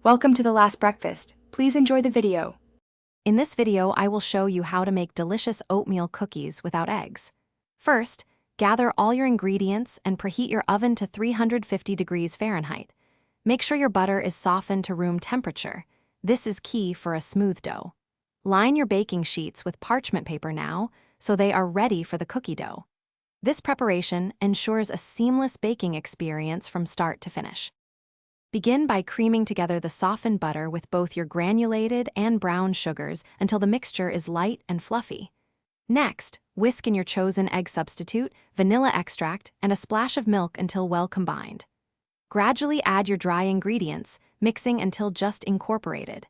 Welcome to The Last Breakfast. Please enjoy the video. In this video, I will show you how to make delicious oatmeal cookies without eggs. First, gather all your ingredients and preheat your oven to 350 degrees Fahrenheit. Make sure your butter is softened to room temperature. This is key for a smooth dough. Line your baking sheets with parchment paper now, so they are ready for the cookie dough. This preparation ensures a seamless baking experience from start to finish. Begin by creaming together the softened butter with both your granulated and brown sugars until the mixture is light and fluffy. Next, whisk in your chosen egg substitute, vanilla extract, and a splash of milk until well combined. Gradually add your dry ingredients, mixing until just incorporated.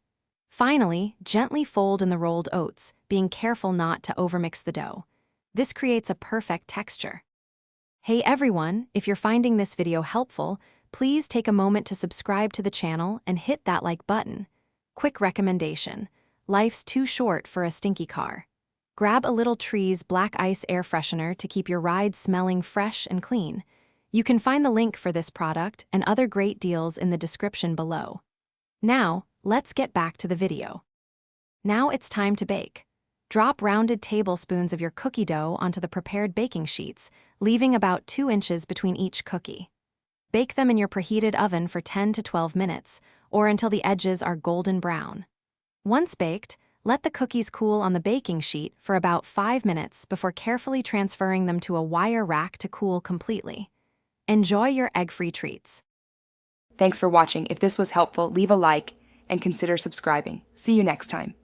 Finally, gently fold in the rolled oats, being careful not to overmix the dough. This creates a perfect texture. Hey everyone, if you're finding this video helpful, please take a moment to subscribe to the channel and hit that like button. Quick recommendation: life's too short for a stinky car. Grab a Little Trees Black Ice Air Freshener to keep your ride smelling fresh and clean. You can find the link for this product and other great deals in the description below. Now, let's get back to the video. Now it's time to bake. Drop rounded tablespoons of your cookie dough onto the prepared baking sheets, leaving about 2 inches between each cookie. Bake them in your preheated oven for 10 to 12 minutes, or until the edges are golden brown. Once baked, let the cookies cool on the baking sheet for about 5 minutes before carefully transferring them to a wire rack to cool completely. Enjoy your egg-free treats. Thanks for watching. If this was helpful, leave a like and consider subscribing. See you next time.